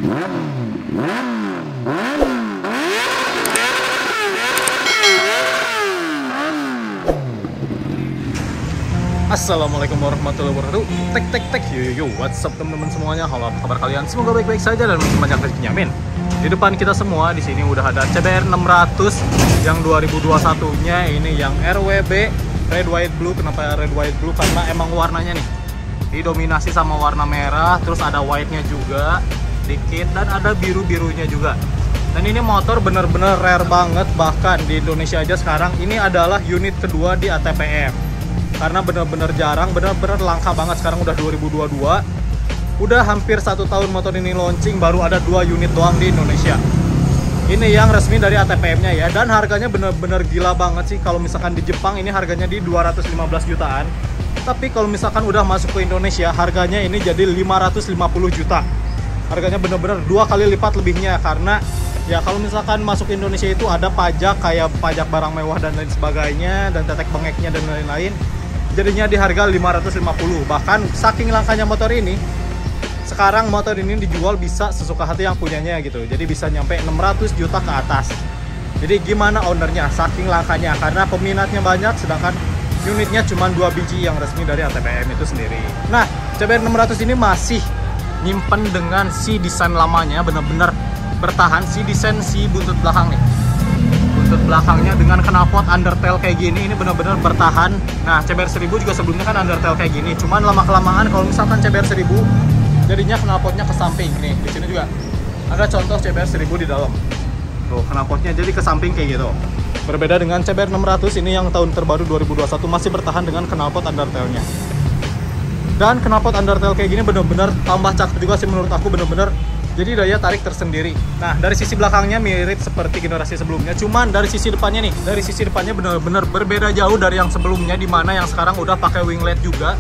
Assalamualaikum warahmatullahi wabarakatuh. Tek yo, what's up teman-teman semuanya? Halo, apa kabar kalian? Semoga baik-baik saja dan banyak rezeki, amin. Di depan kita semua di sini udah ada CBR 600 yang 2021-nya ini yang RWB red white blue. Kenapa red white blue? Karena emang warnanya nih didominasi sama warna merah, terus ada white-nya juga dikit dan ada biru-birunya juga. Dan ini motor bener-bener rare banget, bahkan di Indonesia aja sekarang ini adalah unit kedua di ATPM. Karena bener-bener jarang, bener-bener langka banget. Sekarang udah 2022, udah hampir 1 tahun motor ini launching, baru ada 2 unit doang di Indonesia. Ini yang resmi dari ATPM-nya ya, dan harganya bener-bener gila banget sih. Kalau misalkan di Jepang ini harganya di 215 jutaan, tapi kalau misalkan udah masuk ke Indonesia harganya ini jadi 550 juta. Harganya bener-bener 2 kali lipat lebihnya, karena ya kalau misalkan masuk ke Indonesia itu ada pajak kayak pajak barang mewah dan lain sebagainya, dan tetek bengeknya dan lain-lain. Jadinya di harga 550. Bahkan saking langkanya motor ini, sekarang motor ini dijual bisa sesuka hati yang punyanya gitu. Jadi bisa nyampe 600 juta ke atas. Jadi gimana ownernya? Saking langkanya, karena peminatnya banyak, sedangkan unitnya cuma 2 biji yang resmi dari ATPM itu sendiri. Nah, CBR 600 ini masih nyimpen dengan si desain lamanya, bener-bener bertahan si desain si buntut belakang nih. Buntut belakangnya dengan knalpot undertail kayak gini, ini benar-benar bertahan. Nah, CBR 1000 juga sebelumnya kan undertail kayak gini, cuman lama-kelamaan kalau misalkan CBR 1000 jadinya knalpotnya ke samping. Nih, di sini juga ada contoh CBR 1000 di dalam. Tuh, knalpotnya jadi ke samping kayak gitu. Berbeda dengan CBR 600 ini yang tahun terbaru 2021 masih bertahan dengan knalpot undertailnya. Dan knalpot undertail kayak gini benar-benar tambah cakep juga sih menurut aku, benar-benar jadi daya tarik tersendiri. Nah, dari sisi belakangnya mirip seperti generasi sebelumnya, cuman dari sisi depannya nih, dari sisi depannya benar-benar berbeda jauh dari yang sebelumnya, dimana yang sekarang udah pakai winglet juga.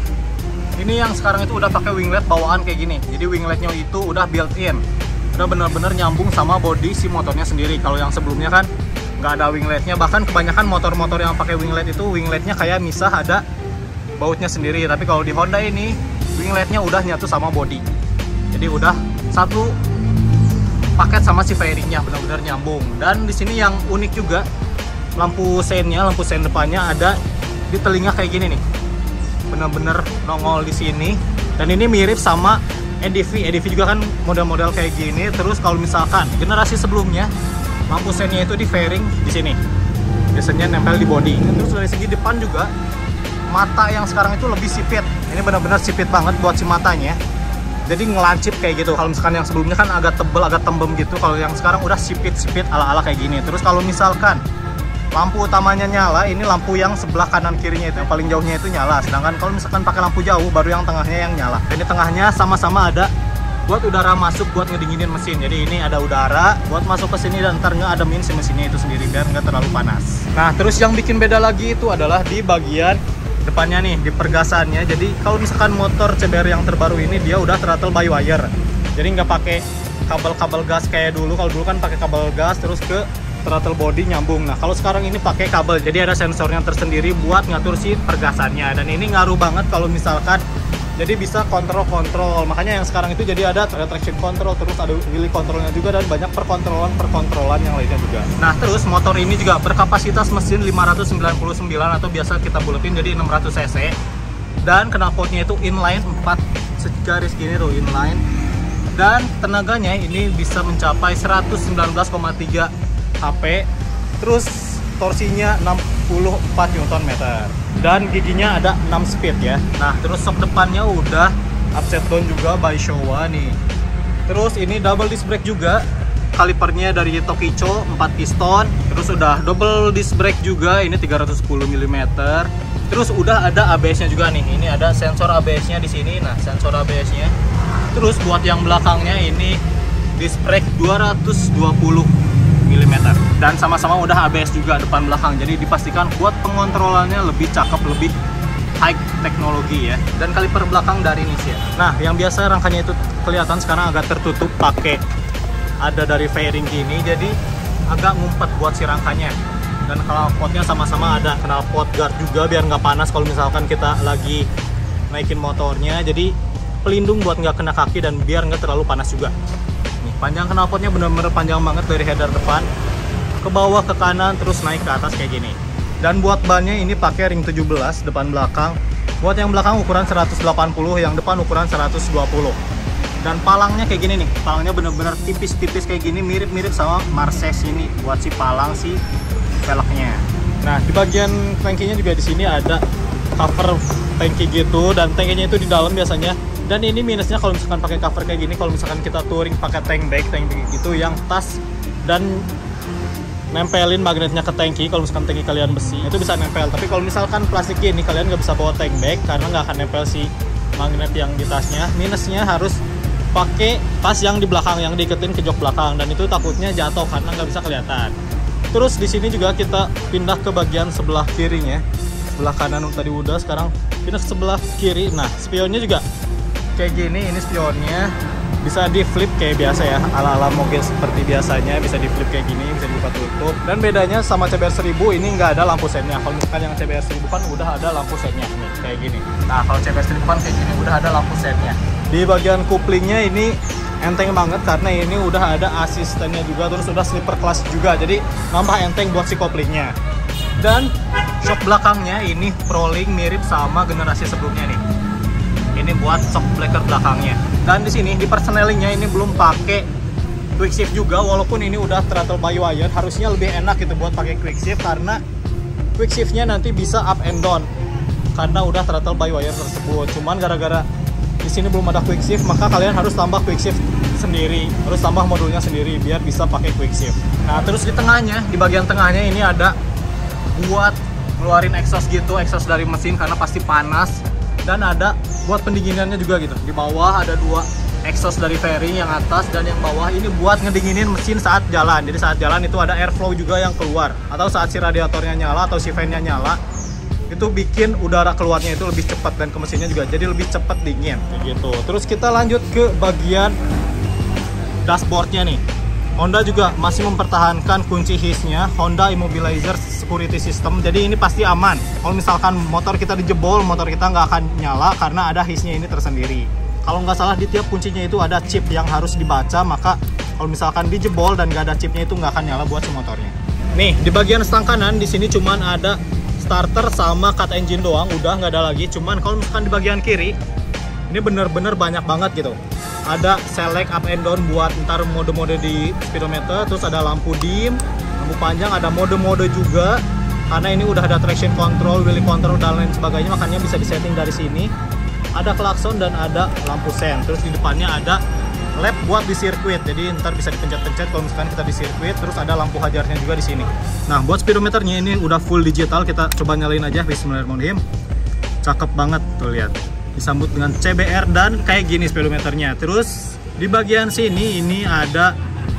Ini yang sekarang itu udah pakai winglet bawaan kayak gini. Jadi wingletnya itu udah built-in, udah benar-benar nyambung sama body si motornya sendiri. Kalau yang sebelumnya kan nggak ada wingletnya, bahkan kebanyakan motor-motor yang pakai winglet itu wingletnya kayak misah, ada bautnya sendiri. Tapi kalau di Honda ini wingletnya udah nyatu sama body, jadi udah satu paket sama si fairingnya, benar-benar nyambung. Dan di sini yang unik juga, lampu seinnya, lampu sein depannya ada di telinga kayak gini nih, benar-benar nongol di sini. Dan ini mirip sama EDV juga kan model-model kayak gini. Terus kalau misalkan generasi sebelumnya lampu seinnya itu di fairing di sini, biasanya nempel di body. Terus dari segi depan juga, mata yang sekarang itu lebih sipit. Ini benar-benar sipit banget buat si matanya, jadi ngelancip kayak gitu. Kalau misalkan yang sebelumnya kan agak tebel, agak tembem gitu. Kalau yang sekarang udah sipit-sipit ala-ala kayak gini. Terus kalau misalkan lampu utamanya nyala, ini lampu yang sebelah kanan kirinya itu, yang paling jauhnya itu nyala. Sedangkan kalau misalkan pakai lampu jauh, baru yang tengahnya yang nyala. Dan di tengahnya sama-sama ada buat udara masuk, buat ngedinginin mesin. Jadi ini ada udara buat masuk ke sini dan ntar ngeademin si mesinnya itu sendiri biar nggak terlalu panas. Nah, terus yang bikin beda lagi itu adalah di bagian depannya nih, di pergasannya. Jadi kalau misalkan motor CBR yang terbaru ini dia udah throttle by wire, jadi nggak pakai kabel-kabel gas kayak dulu. Kalau dulu kan pakai kabel gas terus ke throttle body nyambung. Nah, kalau sekarang ini pakai kabel, jadi ada sensornya tersendiri buat ngatur si pergasannya. Dan ini ngaruh banget kalau misalkan jadi bisa kontrol. Makanya yang sekarang itu jadi ada traction control, terus ada wheelie controlnya juga, dan banyak perkontrolan yang lainnya juga. Nah, terus motor ini juga berkapasitas mesin 599 atau biasa kita buletin jadi 600 cc. Dan knalpotnya itu inline 4 segaris gini tuh, inline. Dan tenaganya ini bisa mencapai 119,3 HP. Terus torsinya 64 Nm. Dan giginya ada 6 speed ya. Nah, terus sok depannya udah upside down juga by Showa nih. Terus ini double disc brake juga. Kalipernya dari Tokicho 4 piston. Terus udah double disc brake juga, ini 310 mm. Terus udah ada ABS-nya juga nih. Ini ada sensor ABS-nya di sini. Nah, sensor ABS-nya. Terus buat yang belakangnya ini disc brake 220 mm. Dan sama-sama udah ABS juga depan belakang. Jadi dipastikan buat pengontrolannya lebih cakep, lebih high teknologi ya. Dan kaliper belakang dari Nissan. Nah, yang biasa rangkanya itu kelihatan sekarang agak tertutup, pakai ada dari fairing gini, jadi agak ngumpet buat si rangkanya. Dan knalpotnya sama-sama ada knalpot guard juga biar nggak panas kalau misalkan kita lagi naikin motornya. Jadi pelindung buat nggak kena kaki dan biar nggak terlalu panas juga. Nih, panjang knalpotnya bener-bener panjang banget dari header depan ke bawah ke kanan terus naik ke atas kayak gini. Dan buat bannya ini pakai ring 17 depan belakang. Buat yang belakang ukuran 180, yang depan ukuran 120. Dan palangnya kayak gini nih, palangnya bener-bener tipis-tipis kayak gini, mirip-mirip sama Marseille ini buat si palang si velgnya. Nah, di bagian tangkinya juga di sini ada cover tangki gitu, dan tangkinya itu di dalam biasanya. Dan ini minusnya kalau misalkan pakai cover kayak gini, kalau misalkan kita touring pakai tank bag gitu yang tas dan nempelin magnetnya ke tangki, kalau misalkan tangki kalian besi itu bisa nempel. Tapi kalau misalkan plastik gini kalian nggak bisa bawa tank bag karena nggak akan nempel si magnet yang di tasnya. Minusnya harus pakai tas yang di belakang, yang diiketin ke jok belakang, dan itu takutnya jatuh karena nggak bisa kelihatan. Terus di sini juga kita pindah ke bagian sebelah kirinya. Sebelah kanan tadi udah, sekarang pindah ke sebelah kiri. Nah, spionnya juga kayak gini. Ini spionnya bisa di flip kayak biasa ya, ala-ala moge seperti biasanya, bisa di flip kayak gini, bisa dibuka tutup. Dan bedanya sama CBR 1000 ini nggak ada lampu sennya. Kalau misalkan yang CBR 1000 kan udah ada lampu sennya nih kayak gini. Nah, kalau CBR 1000 kan kayak gini udah ada lampu sennya. Di bagian kuplingnya ini enteng banget karena ini udah ada asistennya juga, terus udah slipper class juga, jadi nambah enteng buat si koplingnya. Dan shock belakangnya ini Prolink mirip sama generasi sebelumnya nih. Ini buat shock breaker belakangnya. Dan di sini di persnelingnya ini belum pakai quick shift juga, walaupun ini udah throttle by wire. Harusnya lebih enak gitu buat pakai quick shift karena quick shiftnya nanti bisa up and down karena udah throttle by wire tersebut. Cuman gara-gara di sini belum ada quick shift, maka kalian harus tambah quick shift sendiri, harus tambah modulnya sendiri biar bisa pakai quick shift. Nah, terus di tengahnya, di bagian tengahnya ini ada buat ngeluarin exhaust gitu, exhaust dari mesin karena pasti panas. Dan ada buat pendinginannya juga gitu. Di bawah ada dua exhaust dari fairing, yang atas dan yang bawah ini buat ngedinginin mesin saat jalan. Jadi saat jalan itu ada airflow juga yang keluar, atau saat si radiatornya nyala atau si fan-nya nyala, itu bikin udara keluarnya itu lebih cepat, dan ke mesinnya juga jadi lebih cepat dingin gitu. Terus kita lanjut ke bagian dashboardnya nih. Honda juga masih mempertahankan kunci HIS-nya, Honda Immobilizer Security System. Jadi ini pasti aman. Kalau misalkan motor kita dijebol, motor kita nggak akan nyala karena ada HIS-nya ini tersendiri. Kalau nggak salah di tiap kuncinya itu ada chip yang harus dibaca, maka kalau misalkan dijebol dan nggak ada chipnya itu nggak akan nyala buat si motornya. Nih, di bagian stang kanan di sini cuman ada starter sama cut engine doang, udah nggak ada lagi. Cuman kalau misalkan di bagian kiri ini bener-bener banyak banget gitu. Ada select up and down buat ntar mode-mode di speedometer, terus ada lampu dim, lampu panjang, ada mode-mode juga karena ini udah ada traction control, wheelie control dan lain sebagainya, makanya bisa disetting dari sini. Ada klakson dan ada lampu sen. Terus di depannya ada lap buat di sirkuit, jadi ntar bisa dipencet-pencet kalau misalkan kita di sirkuit. Terus ada lampu hajarnya juga di sini. Nah, buat speedometernya ini udah full digital, kita coba nyalain aja. Bismillahirrahmanirrahim. Cakep banget tuh, lihat. Disambut dengan CBR dan kayak gini speedometernya. Terus di bagian sini ini ada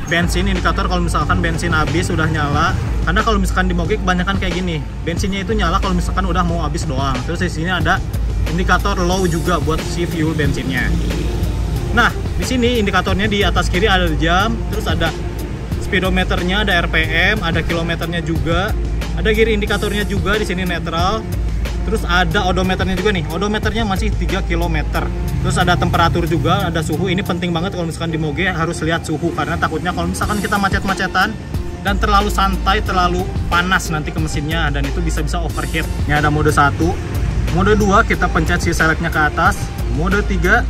bensin indikator kalau misalkan bensin habis udah nyala. Karena kalau misalkan di moge kebanyakan kayak gini, bensinnya itu nyala kalau misalkan udah mau habis doang. Terus di sini ada indikator low juga buat si fuel bensinnya. Nah, di sini indikatornya di atas kiri ada jam, terus ada speedometernya, ada RPM, ada kilometernya juga, ada gear indikatornya juga di sini netral. Terus ada odometernya juga nih. Odometernya masih 3 km. Terus ada temperatur juga, ada suhu. Ini penting banget kalau misalkan di moge harus lihat suhu karena takutnya kalau misalkan kita macet-macetan dan terlalu santai, terlalu panas nanti ke mesinnya dan itu bisa overheat. Ini ada mode 1. Mode 2 kita pencet si selectnya ke atas. Mode 3.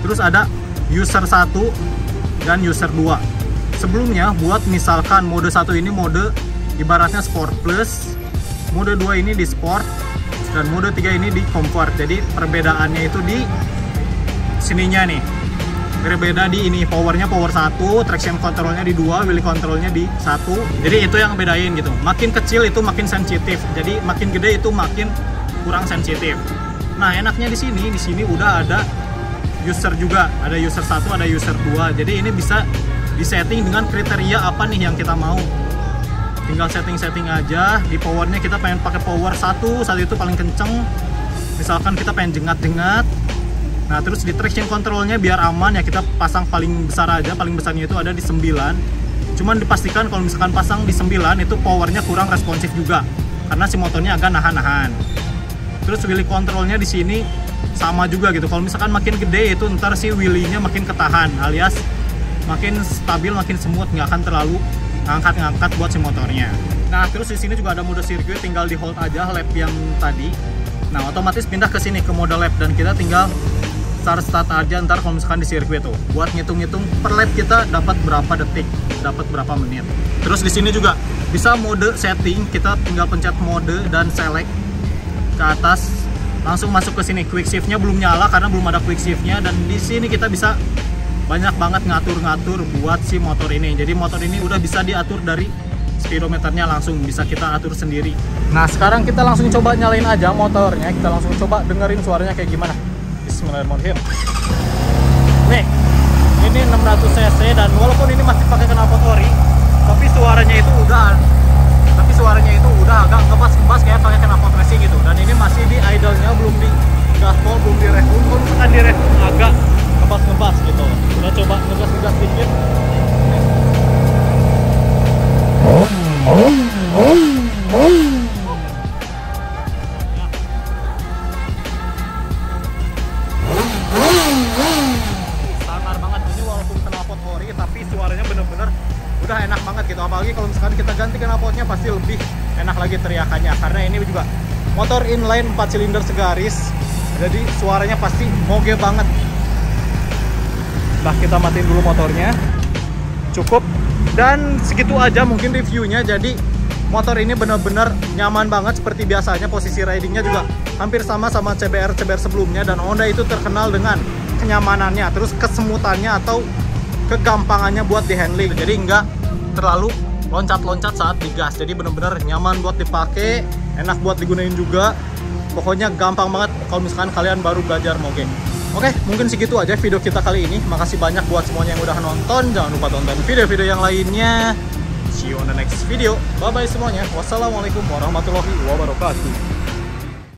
Terus ada user 1 dan user 2. Sebelumnya buat misalkan mode 1 ini mode ibaratnya sport plus, mode 2 ini di sport, dan mode 3 ini di comfort. Jadi perbedaannya itu di sininya nih. Berbeda di ini, powernya power 1, traction controlnya di 2, wheelie controlnya di 1. Jadi itu yang bedain gitu. Makin kecil itu makin sensitif. Jadi makin gede itu makin kurang sensitif. Nah, enaknya di sini udah ada user juga. Ada user 1, ada user 2. Jadi ini bisa disetting dengan kriteria apa nih yang kita mau. Tinggal setting-setting aja. Di powernya kita pengen pakai power 1 itu paling kenceng. Misalkan kita pengen jengat-jengat. Nah, terus di traction controlnya biar aman ya kita pasang paling besar aja. Paling besarnya itu ada di 9. Cuman dipastikan kalau misalkan pasang di 9 itu powernya kurang responsif juga karena si motornya agak nahan-nahan. Terus wheelie controlnya di sini sama juga gitu. Kalau misalkan makin gede itu ntar si wheelie-nya makin ketahan, alias makin stabil, makin smooth, nggak akan terlalu ngangkat-ngangkat buat si motornya. Nah, terus di sini juga ada mode sirkuit, tinggal di hold aja lap yang tadi. Nah, otomatis pindah ke sini ke mode lap dan kita tinggal start aja ntar kalau misalkan di sirkuit tuh. Buat ngitung-ngitung per lap kita dapat berapa detik, dapat berapa menit. Terus di sini juga bisa mode setting, kita tinggal pencet mode dan select ke atas, langsung masuk ke sini. Quick shift-nya belum nyala karena belum ada quick shift-nya, dan di sini kita bisa banyak banget ngatur-ngatur buat si motor ini. Jadi motor ini udah bisa diatur dari speedometernya, langsung bisa kita atur sendiri. Nah, sekarang kita langsung coba nyalain aja motornya, kita langsung coba dengerin suaranya kayak gimana. Bismillahirrahmanirrahim. Nih, ini 600 cc dan walaupun ini masih pakai knalpot ori, tapi suaranya itu udah agak ngebas-ngebas kayak pakai knalpot racing gitu. Dan ini masih di idle-nya, belum di gaspol, belum di rev. Kalau misalkan di rev agak ngebas-ngebas gitu. Kita coba ngegas dikit. Sangar banget ini, walaupun knalpot ori tapi suaranya bener-bener udah enak banget gitu. Apalagi kalau misalkan kita ganti knalpotnya pasti lebih enak lagi teriakannya, karena ini juga motor inline 4 silinder segaris, jadi suaranya pasti moge banget. Nah, kita matiin dulu motornya. Cukup. Dan segitu aja mungkin reviewnya. Jadi motor ini bener-bener nyaman banget seperti biasanya. Posisi ridingnya juga hampir sama CBR sebelumnya. Dan Honda itu terkenal dengan kenyamanannya, terus kesemutannya atau kegampangannya buat di handling. Jadi nggak terlalu loncat-loncat saat digas. Jadi bener-bener nyaman buat dipakai, enak buat digunain juga. Pokoknya gampang banget kalau misalkan kalian baru belajar moge. Oke, mungkin segitu aja video kita kali ini. Makasih banyak buat semuanya yang udah nonton. Jangan lupa tonton video-video yang lainnya. See you on the next video. Bye-bye semuanya. Wassalamualaikum warahmatullahi wabarakatuh.